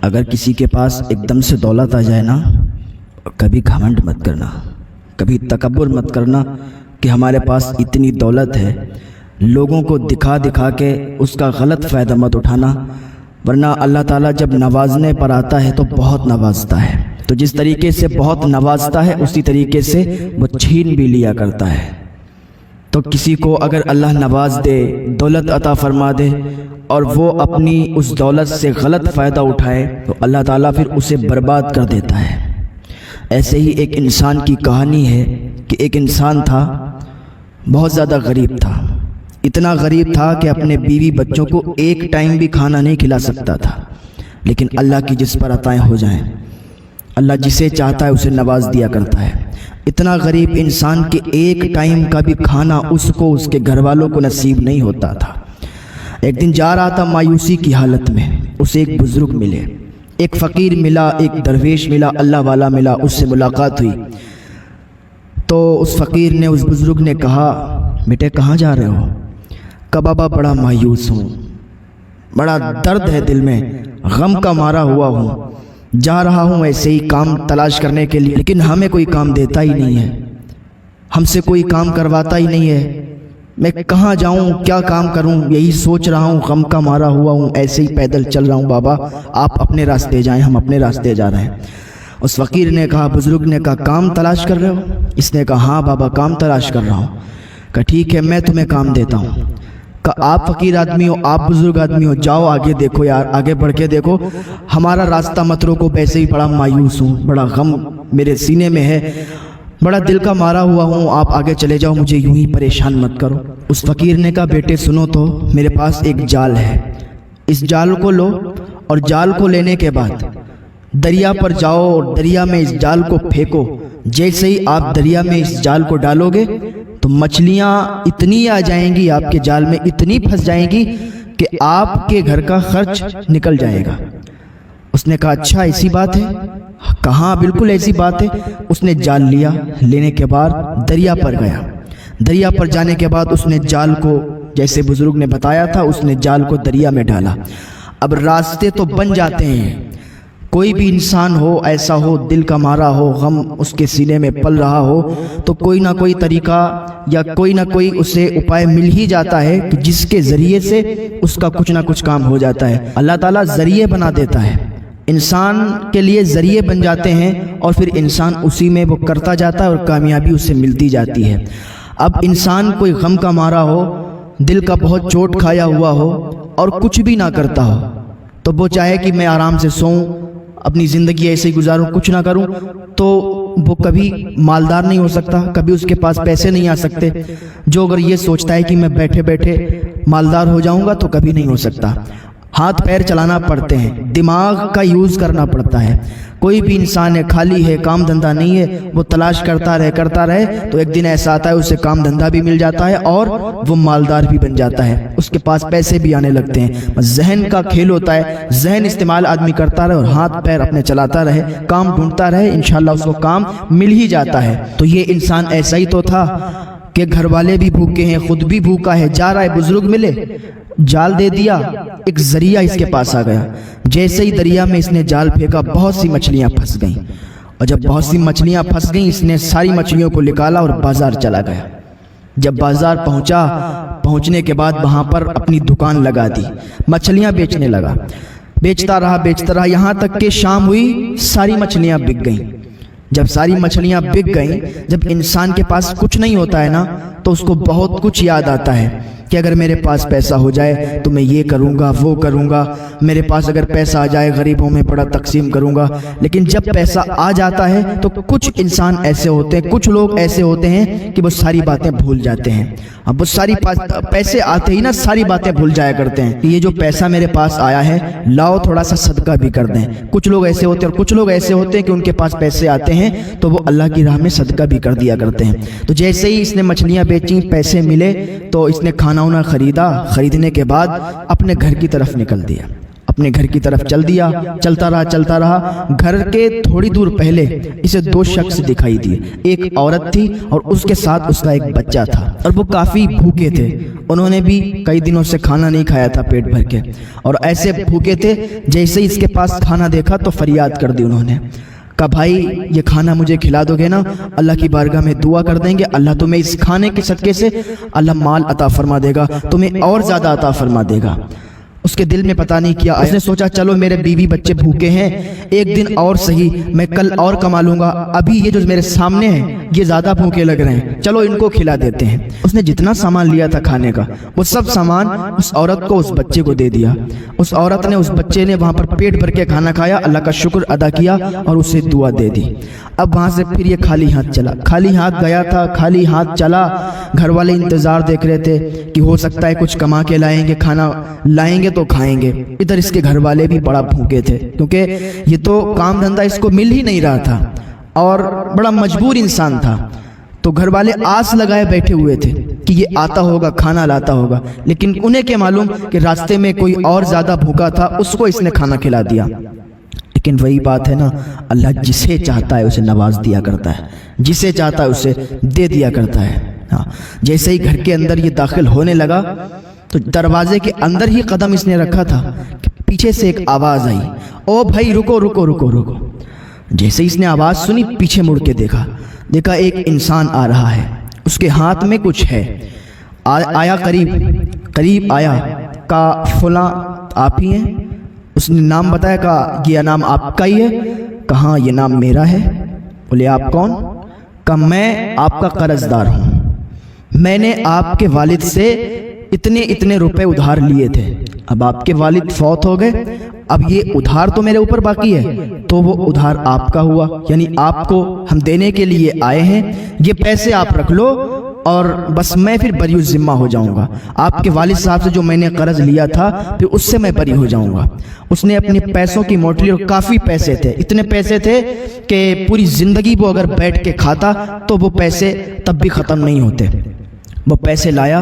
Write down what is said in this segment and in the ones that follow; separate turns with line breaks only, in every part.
اگر کسی کے پاس ایک دم سے دولت آ جائے نا، کبھی گھمنڈ مت کرنا، کبھی تکبر مت کرنا کہ ہمارے پاس اتنی دولت ہے، لوگوں کو دکھا دکھا کے اس کا غلط فائدہ مت اٹھانا، ورنہ اللہ تعالیٰ جب نوازنے پر آتا ہے تو بہت نوازتا ہے، تو جس طریقے سے بہت نوازتا ہے اسی طریقے سے وہ چھین بھی لیا کرتا ہے۔ تو کسی کو اگر اللہ نواز دے، دولت عطا فرما دے اور وہ اپنی اس دولت سے غلط فائدہ اٹھائے تو اللہ تعالیٰ پھر اسے برباد کر دیتا ہے۔ ایسے ہی ایک انسان کی کہانی ہے کہ ایک انسان تھا، بہت زیادہ غریب تھا، اتنا غریب تھا کہ اپنے بیوی بچوں کو ایک ٹائم بھی کھانا نہیں کھلا سکتا تھا، لیکن اللہ کی جس پر عطائیں ہو جائیں، اللہ جسے چاہتا ہے اسے نواز دیا کرتا ہے۔ اتنا غریب انسان کہ ایک ٹائم کا بھی کھانا اس کو اس کے گھر والوں کو نصیب نہیں ہوتا تھا۔ ایک دن جا رہا تھا مایوسی کی حالت میں، اسے ایک بزرگ ملے، ایک فقیر ملا، ایک درویش ملا، اللہ والا ملا، اس سے ملاقات ہوئی تو اس فقیر نے، اس بزرگ نے کہا، بیٹے کہاں جا رہے ہو؟ کہ بابا بڑا مایوس ہوں، بڑا درد ہے دل میں، غم کا مارا ہوا ہوں، جا رہا ہوں ایسے ہی کام تلاش کرنے کے لیے، لیکن ہمیں کوئی کام دیتا ہی نہیں ہے، ہم سے کوئی کام کرواتا ہی نہیں ہے، میں کہاں جاؤں، کیا کام کروں، یہی سوچ رہا ہوں، غم کا مارا ہوا ہوں، ایسے ہی پیدل چل رہا ہوں، بابا آپ اپنے راستے جائیں، ہم اپنے راستے جا رہے ہیں۔ اس فقیر نے کہا، بزرگ نے کہا، کام تلاش کر رہے ہو؟ اس نے کہا ہاں بابا کام تلاش کر رہا ہوں۔ کہا ٹھیک ہے میں تمہیں کام دیتا ہوں۔ کہ آپ فقیر آدمی ہو، آپ بزرگ آدمی ہو، جاؤ آگے دیکھو یار، آگے بڑھ کے دیکھو، ہمارا راستہ مت روکو، ویسے ہی بڑا مایوس ہوں، بڑا غم میرے سینے میں ہے، بڑا دل کا مارا ہوا ہوں، آپ آگے چلے جاؤ، مجھے یوں ہی پریشان مت کرو۔ اس فقیر نے کہا بیٹے سنو تو، میرے پاس ایک جال ہے، اس جال کو لو اور جال کو لینے کے بعد دریا پر جاؤ اور دریا میں اس جال کو پھینکو، جیسے ہی آپ دریا میں اس جال کو ڈالو گے تو مچھلیاں اتنی آ جائیں گی آپ کے جال میں، اتنی پھنس جائیں گی کہ آپ کے گھر کا خرچ نکل جائے گا۔ اس نے کہا اچھا ایسی بات ہے؟ کہاں بالکل ایسی بات ہے۔ اس نے جال لیا، لینے کے بعد دریا پر گیا، دریا پر جانے کے بعد اس نے جال کو جیسے بزرگ نے بتایا تھا، اس نے جال کو دریا میں ڈالا۔ اب راستے تو بن جاتے ہیں، کوئی بھی انسان ہو، ایسا ہو دل کا مارا ہو، غم اس کے سینے میں پل رہا ہو تو کوئی نہ کوئی طریقہ یا کوئی نہ کوئی اسے اپائے مل ہی جاتا ہے کہ جس کے ذریعے سے اس کا کچھ نہ کچھ کام ہو جاتا ہے۔ اللہ تعالیٰ ذریعے بنا دیتا ہے، انسان کے لیے ذریعے بن جاتے ہیں اور پھر انسان اسی میں وہ کرتا جاتا ہے اور کامیابی اسے ملتی جاتی ہے۔ اب انسان کوئی غم کا مارا ہو، دل کا بہت چوٹ کھایا ہوا ہو اور کچھ بھی نہ کرتا ہو تو وہ چاہے کہ میں آرام سے سوؤں، اپنی زندگی ایسے ہی گزاروں، کچھ نہ کروں، تو وہ کبھی مالدار نہیں ہو سکتا، کبھی اس کے پاس پیسے نہیں آ سکتے۔ جو اگر یہ سوچتا ہے کہ میں بیٹھے بیٹھے مالدار ہو جاؤں گا تو کبھی نہیں ہو سکتا۔ ہاتھ پیر چلانا پڑتے ہیں، دماغ کا یوز کرنا پڑتا ہے۔ کوئی بھی انسان ہے خالی ہے، کام دھندہ نہیں ہے، وہ تلاش کرتا رہے تو ایک دن ایسا آتا ہے اسے کام دھندہ بھی مل جاتا ہے اور وہ مالدار بھی بن جاتا ہے، اس کے پاس پیسے بھی آنے لگتے ہیں۔ ذہن کا کھیل ہوتا ہے، ذہن استعمال آدمی کرتا رہے اور ہاتھ پیر اپنے چلاتا رہے، کام ڈھونڈتا رہے، انشاءاللہ اس کو کام مل ہی جاتا ہے۔ تو یہ انسان ایسا ہی تو تھا کہ گھر والے بھی بھوکے ہیں، خود بھی بھوکا ہے، جا رہا ہے، بزرگ ملے، جال دے دیا، ایک ذریعہ اس کے پاس آ گیا، جیسے ہی دریا میں اس نے جال پھینکا بہت سی مچھلیاں پھنس گئیں، اور جب بہت سی مچھلیاں پھنس گئیں اس نے ساری مچھلیوں کو نکالا اور بازار چلا گیا۔ جب بازار پہنچنے کے بعد وہاں پر اپنی دکان لگا دی، مچھلیاں بیچنے لگا، بیچتا رہا یہاں تک کہ شام ہوئی، ساری مچھلیاں بک گئیں۔ جب ساری مچھلیاں بک گئیں، جب انسان کے پاس کچھ نہیں ہوتا ہے نا تو اس کو بہت کچھ یاد آتا ہے کہ اگر میرے پاس پیسہ ہو جائے تو میں یہ کروں گا، وہ کروں گا، میرے پاس اگر پیسہ آ جائے غریبوں میں بڑا تقسیم کروں گا۔ لیکن جب پیسہ آ جاتا ہے تو کچھ انسان ایسے ہوتے ہیں، کچھ لوگ ایسے ہوتے ہیں کہ وہ ساری باتیں بھول جاتے ہیں۔ اب وہ ساری پیسے آتے ہی نا ساری باتیں بھول جایا کرتے ہیں کہ یہ جو پیسہ میرے پاس آیا ہے لاؤ تھوڑا سا صدقہ بھی کر دیں۔ کچھ لوگ ایسے ہوتے ہیں اور کچھ لوگ ایسے ہوتے ہیں کہ ان کے پاس پیسے آتے ہیں تو وہ اللہ کی راہ میں صدقہ بھی کر دیا کرتے ہیں۔ تو جیسے ہی اس نے مچھلیاں بیچیں، پیسے ملے تو اس نے کھانا خریدا، خریدنے کے بعد اپنے گھر کی طرف نکل دیا۔ اپنے گھر کی طرف چل دیا، چلتا رہا۔ گھر کے تھوڑی دور پہلے اسے دو شخص دکھائی دیے، ایک عورت تھی اور اس کے ساتھ اس کا ایک بچہ تھا، اور وہ کافی بھوکے تھے۔ انہوں نے بھی کئی دنوں سے کھانا نہیں کھایا تھا پیٹ بھر کے، اور ایسے بھوکے تھے، جیسے ہی اس کے پاس کھانا دیکھا تو فریاد کر دی انہوں نے، کہا بھائی یہ کھانا مجھے کھلا دو گے نا؟ اللہ کی بارگاہ میں دعا کر دیں گے، اللہ تمہیں اس کھانے کے صدقے سے اللہ مال عطا فرما دے گا، تمہیں اور زیادہ عطا فرما دے گا۔ اس کے دل میں پتہ نہیں کیا آیا، اس نے سوچا چلو میرے بیوی بچے بھوکے ہیں، ایک دن اور صحیح، میں کل اور کما لوں گا، ابھی یہ جو میرے سامنے ہیں یہ زیادہ بھوکے لگ رہے ہیں، چلو ان کو کھلا دیتے ہیں۔ اس نے جتنا سامان لیا تھا کھانے کا وہ سب سامان اس عورت کو، اس بچے کو دے دیا۔ اس عورت نے، اس بچے نے وہاں پر پیٹ بھر کے کھانا کھایا، اللہ کا شکر ادا کیا اور اسے دعا دے دی۔ اب وہاں سے پھر یہ خالی ہاتھ چلا، خالی ہاتھ گیا تھا، خالی ہاتھ چلا۔ گھر والے انتظار دیکھ رہے تھے کہ ہو سکتا ہے کچھ کما کے لائیں گے، کھانا لائیں گے تو کھائیں گے۔ ادھر اس کے گھر والے بھی بڑا بھوکے تھے، کیونکہ یہ تو کام دھندا اس کو مل ہی نہیں رہا تھا اور بڑا مجبور انسان تھا، تو گھر والے آس لگائے بیٹھے ہوئے تھے کہ یہ آتا ہوگا، کھانا لاتا ہوگا، لیکن انہیں کیا معلوم کہ راستے میں کوئی اور زیادہ بھوکا تھا، اس کو اس نے کھانا کھلا دیا۔ لیکن وہی بات ہے نا، اللہ جسے چاہتا ہے اسے نواز دیا کرتا ہے، جسے چاہتا ہے اسے دے دیا کرتا ہے۔ جیسے ہی گھر کے اندر یہ داخل ہونے لگا تو دروازے کے اندر ہی قدم اس نے رکھا تھا کہ پیچھے سے ایک آواز آئی، او بھائی رکو رکو رکو رکو۔ جیسے اس نے آواز سنی، پیچھے مڑ کے دیکھا ایک انسان آ رہا ہے، اس کے ہاتھ میں کچھ ہے۔ آیا قریب آیا، کہا فلاں آپ ہی ہیں؟ اس نے نام بتایا، کہا یہ نام آپ کا ہی ہے؟ کہا یہ نام میرا ہے۔ بولے آپ کون؟ کہا میں آپ کا قرض دار ہوں، میں نے آپ کے والد سے اتنے روپے ادھار لیے تھے، اب آپ کے والد فوت ہو گئے، اب یہ ادھار تو میرے اوپر باقی ہے، تو وہ ادھار آپ کا ہوا، یعنی آپ کو ہم دینے کے لیے آئے ہیں، یہ پیسے آپ رکھ لو اور بس میں پھر بری الذمہ ہو جاؤں گا۔ آپ کے والد صاحب سے جو میں نے قرض لیا تھا پھر اس سے میں بری ہو جاؤں گا۔ اس نے اپنے پیسوں کی موٹلی، اور کافی پیسے تھے، اتنے پیسے تھے کہ پوری زندگی وہ اگر بیٹھ کے کھاتا تو وہ پیسے تب بھی ختم نہیں ہوتے۔ وہ پیسے لایا،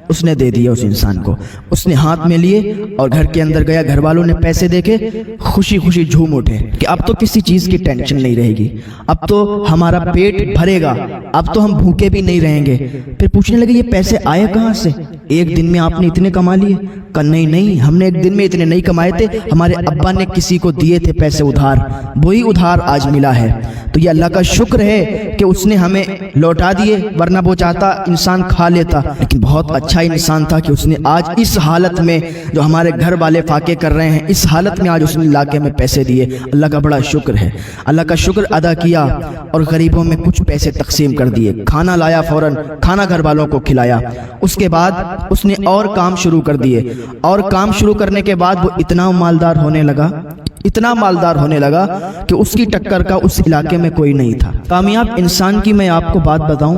اس نے دے دیا اس انسان کو، اس نے ہاتھ میں لیے اور گھر کے اندر گیا۔ گھر والوں نے پیسے دیکھے، خوشی خوشی جھوم اٹھے کہ اب تو کسی چیز کی ٹینشن نہیں رہے گی، اب تو ہمارا پیٹ بھرے گا، اب تو ہم بھوکے بھی نہیں رہیں گے۔ پھر پوچھنے لگے یہ پیسے آئے کہاں سے؟ ایک دن میں آپ نے اتنے کما لیے؟ کہ نہیں، ہم نے ایک دن میں اتنے نہیں کمائے تھے، ہمارے ابا نے کسی کو دیے تھے پیسے ادھار، وہی ادھار آج ملا ہے۔ تو یہ اللہ کا شکر ہے کہ اس نے ہمیں لوٹا دیے، ورنہ وہ چاہتا انسان کھا لیتا۔ لیکن بہت اچھا انسان تھا کہ اس نے آج اس حالت میں جو ہمارے گھر والے فاقے کر رہے ہیں، اس حالت میں آج اس نے لا کے ہمیں پیسے دیے۔ اللہ کا بڑا شکر ہے، اللہ کا شکر ادا کیا اور غریبوں میں کچھ پیسے تقسیم کر دیے، کھانا لایا، فوراً کھانا گھر والوں کو کھلایا۔ اس کے بعد اس نے اور کام شروع کر دیے، اور کام شروع کرنے کے بعد وہ اتنا مالدار ہونے لگا کہ اس کی ٹکر کا اس علاقے میں کوئی نہیں تھا۔ کامیاب انسان کی میں آپ کو بات بتاؤں،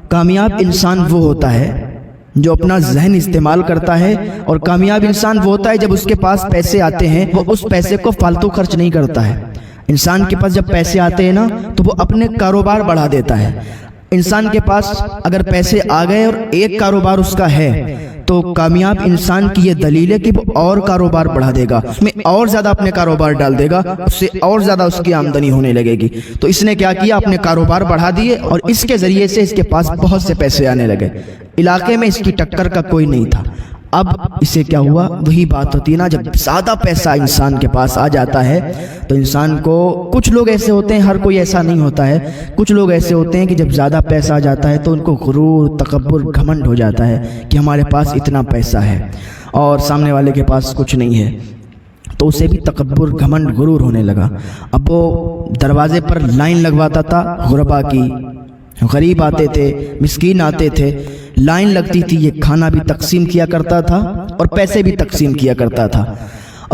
کامیاب انسان وہ ہوتا ہے جو اپنا ذہن استعمال کرتا ہے، اور کامیاب انسان وہ ہوتا ہے جب اس کے پاس پیسے آتے ہیں وہ اس پیسے کو فالتو خرچ نہیں کرتا ہے۔ انسان کے پاس جب پیسے آتے ہیں نا تو وہ اپنے کاروبار بڑھا دیتا ہے۔ انسان کے پاس اگر پیسے آ گئے اور ایک کاروبار اس کا ہے تو کامیاب انسان کی یہ دلیل ہے کہ وہ اور کاروبار بڑھا دے گا، اس میں اور زیادہ اپنے کاروبار ڈال دے گا، اس سے اور زیادہ اس کی آمدنی ہونے لگے گی۔ تو اس نے کیا کیا، اپنے کاروبار بڑھا دیے اور اس کے ذریعے سے اس کے پاس بہت سے پیسے آنے لگے، علاقے میں اس کی ٹکر کا کوئی نہیں تھا۔ اب اسے کیا ہوا، وہی بات ہوتی ہے نا، جب زیادہ پیسہ انسان کے پاس آ جاتا ہے تو انسان کو، کچھ لوگ ایسے ہوتے ہیں، ہر کوئی ایسا نہیں ہوتا ہے، کچھ لوگ ایسے ہوتے ہیں کہ جب زیادہ پیسہ آ جاتا ہے تو ان کو غرور، تکبر، گھمنڈ ہو جاتا ہے کہ ہمارے پاس اتنا پیسہ ہے اور سامنے والے کے پاس کچھ نہیں ہے، تو اسے بھی تکبر، گھمنڈ، غرور ہونے لگا۔ اب وہ دروازے پر لائن لگواتا تھا غربا کی، غریب آتے تھے، مسکین آتے تھے، لائن لگتی تھی، یہ کھانا بھی تقسیم کیا کرتا تھا اور پیسے بھی تقسیم کیا کرتا تھا۔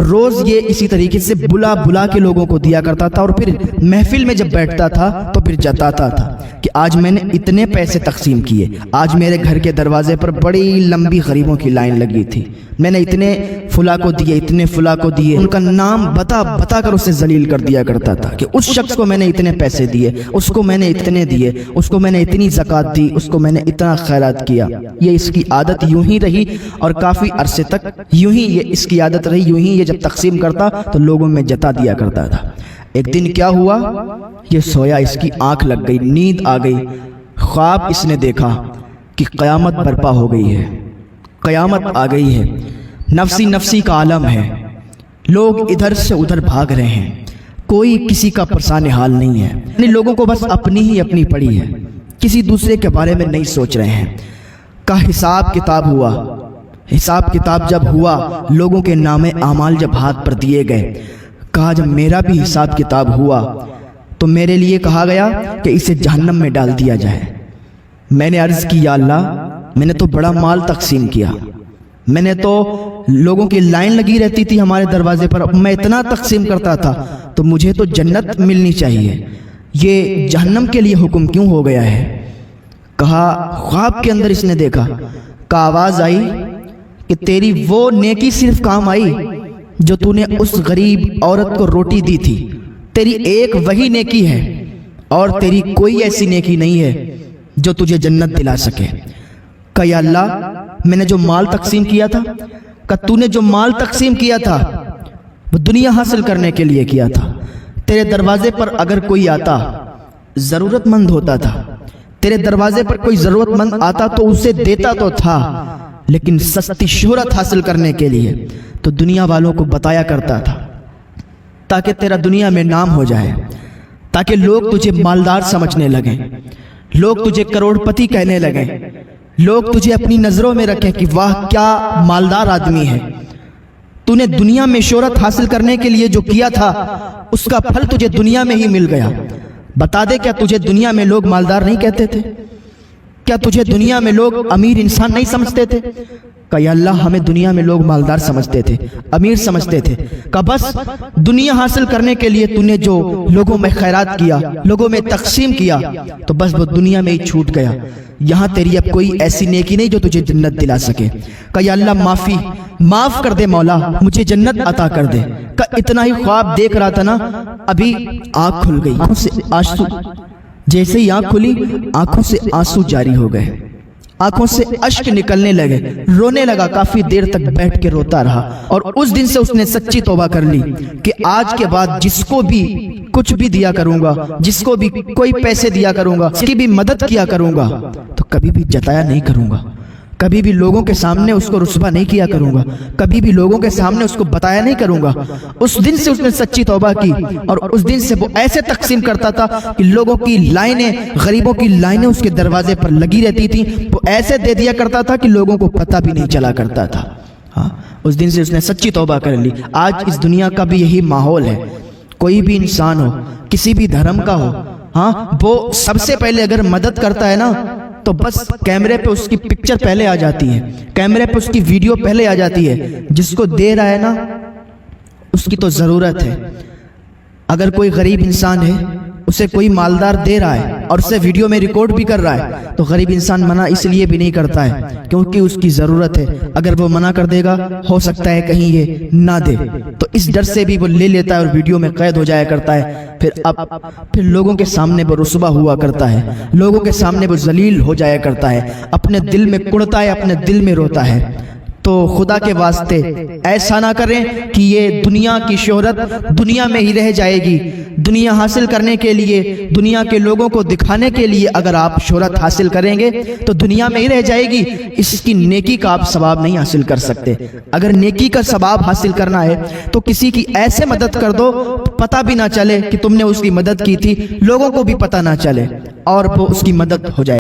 روز یہ اسی طریقے سے بلا کے لوگوں کو دیا کرتا تھا، اور پھر محفل میں جب بیٹھتا تھا تو پھر جتاتا تھا کہ آج میں نے اتنے پیسے تقسیم کیے، آج میرے گھر کے دروازے پر بڑی لمبی غریبوں کی لائن لگی تھی، میں نے اتنے فلاں کو دیے، اتنے فلاں کو دیے، ان کا نام بتا بتا کر اسے ذلیل کر دیا کرتا تھا کہ اس شخص کو میں نے اتنے پیسے دیے، اس کو میں نے اتنے دیے، اس کو میں نے اتنی زکوٰۃ دی، اس کو میں نے اتنا خیرات کیا۔ یہ اس کی عادت یوں ہی رہی اور کافی عرصے تک یوں ہی یہ اس کی عادت رہی، یوں ہی یہ جب تقسیم کرتا تو لوگوں میں جتا دیا کرتا تھا۔ ایک دن کیا ہوا، یہ سویا، اس کی آنکھ لگ گئی، نیند آ گئی، خواب اس نے دیکھا کہ قیامت برپا ہو گئی ہے، قیامت آ گئی ہے، نفسی نفسی کا عالم ہے، لوگ ادھر سے ادھر بھاگ رہے ہیں، کوئی کسی کا پرسان حال نہیں ہے، یعنی لوگوں کو بس اپنی ہی اپنی پڑی ہے، کسی دوسرے کے بارے میں نہیں سوچ رہے ہیں۔ کا حساب کتاب ہوا، حساب کتاب جب ہوا، لوگوں کے نامے اعمال جب ہاتھ پر دیے گئے، کہا جب میرا بھی حساب کتاب ہوا تو میرے لیے کہا گیا کہ اسے جہنم میں ڈال دیا جائے۔ میں نے عرض کی یا اللہ، میں نے تو بڑا مال تقسیم کیا، میں نے تو لوگوں کی لائن لگی رہتی تھی ہمارے دروازے پر، میں اتنا تقسیم کرتا تھا تو مجھے تو جنت ملنی چاہیے، یہ جہنم کے لیے حکم کیوں ہو گیا ہے؟ کہا خواب کے اندر اس نے دیکھا کہ آواز آئی کہ تیری وہ نیکی صرف کام آئی جو تو نے اس غریب عورت کو روٹی دی تھی، تیری ایک وہی نیکی ہے اور تیری کوئی ایسی نیکی نہیں ہے جو تجھے جنت دلا سکے۔ کہ یا اللہ، میں نے جو مال تقسیم کیا تھا، کہ تو نے جو مال تقسیم کیا تھا وہ دنیا حاصل کرنے کے لیے کیا تھا، تیرے دروازے پر اگر کوئی آتا ضرورت مند ہوتا تھا، تیرے دروازے پر کوئی ضرورت مند آتا تو اسے دیتا تو تھا، لیکن سستی شہرت حاصل کرنے کے لیے تو دنیا والوں کو بتایا کرتا تھا تاکہ تیرا دنیا میں نام ہو جائے، تاکہ لوگ تجھے مالدار سمجھنے لگیں، لوگ تجھے کروڑ پتی کہنے لگیں، لوگ تجھے اپنی نظروں میں رکھیں کہ واہ کیا مالدار آدمی ہے۔ تو نے دنیا میں شہرت حاصل کرنے کے لیے جو کیا تھا اس کا پھل تجھے دنیا میں ہی مل گیا۔ بتا دے، کیا تجھے دنیا میں لوگ مالدار نہیں کہتے تھے؟ کیا تجھے دنیا میں لوگ امیر انسان نہیں سمجھتے تھے؟ کہ یا اللہ، ہمیں دنیا میں لوگ مالدار سمجھتے تھے، امیر سمجھتے تھے، کہ بس دنیا حاصل کرنے کے لیے تو نے جو لوگوں میں خیرات کیا، لوگوں میں تقسیم کیا، تو بس وہ دنیا میں ہی چھوٹ گیا، یہاں تیری اب کوئی ایسی نیکی نہیں جو تجھے جنت دلا سکے۔ کہ یا اللہ، معاف کر دے مولا، مجھے جنت عطا کر دے۔ کہ اتنا ہی خواب دیکھ رہا تھا نا، ابھی آنکھ کھل گئی، آنکھوں سے آنسو، جیسے ہی آنکھ کھلی آنکھوں سے آنسو جاری ہو گئے، آنکھوں سے اشک نکلنے لگے، رونے لگا، کافی دیر تک بیٹھ کے روتا رہا۔ اور اس دن سے اس نے سچی توبہ کر لی کہ آج کے بعد جس کو بھی کچھ بھی دیا کروں گا، جس کو بھی کوئی پیسے دیا کروں گا، اس کی بھی مدد کیا کروں گا تو کبھی بھی جتایا نہیں کروں گا، کبھی بھی لوگوں کے سامنے اس کو رسوا نہیں کیا کروں گا، کبھی بھی لوگوں کے سامنے اس کو بتایا نہیں کروں گا۔ اس دن سے اس نے سچی توبہ کی اور اس دن سے وہ ایسے تقسیم کرتا تھا کہ لوگوں کی لائنیں، غریبوں کی لائنیں اس کے دروازے پر لگی رہتی تھیں، وہ ایسے دے دیا کرتا تھا کہ لوگوں کو پتہ بھی نہیں چلا کرتا تھا۔ ہاں، اس دن سے اس نے سچی توبہ کر لی۔ آج اس دنیا کا بھی یہی ماحول ہے، کوئی بھی انسان ہو، کسی بھی دھرم کا ہو، ہاں، وہ سب سے پہلے اگر مدد کرتا ہے نا تو بس کیمرے پہ اس کی پکچر پہلے آ جاتی ہے، کیمرے پہ اس کی ویڈیو پہلے آ جاتی ہے۔ جس کو دے رہا ہے نا اس کی تو ضرورت ہے۔ اگر کوئی غریب انسان ہے، اسے کوئی مالدار دے رہا ہے اور اسے ویڈیو میں ریکارڈ بھی کر رہا ہے تو غریب انسان منع اس لیے بھی نہیں کرتا ہے کیونکہ اس کی ضرورت ہے۔ اگر وہ منع کر دے گا ہو سکتا ہے کہیں یہ نہ دے، تو اس ڈر سے بھی وہ لے لیتا ہے اور ویڈیو میں قید ہو جایا کرتا ہے۔ پھر لوگوں کے سامنے وہ رسوا ہوا کرتا ہے، لوگوں کے سامنے وہ ذلیل ہو جایا کرتا ہے، اپنے دل میں کڑتا ہے، اپنے دل میں روتا ہے۔ تو خدا کے واسطے ایسا نہ کریں کہ یہ دنیا کی شہرت دنیا میں ہی رہ جائے گی۔ دنیا حاصل کرنے کے لیے، دنیا کے لوگوں کو دکھانے کے لیے اگر آپ شہرت حاصل کریں گے تو دنیا میں ہی رہ جائے گی، اس کی نیکی کا آپ ثواب نہیں حاصل کر سکتے۔ اگر نیکی کا ثواب حاصل کرنا ہے تو کسی کی ایسے مدد کر دو پتہ بھی نہ چلے کہ تم نے اس کی مدد کی تھی، لوگوں کو بھی پتہ نہ چلے اور وہ اس کی مدد ہو جائے۔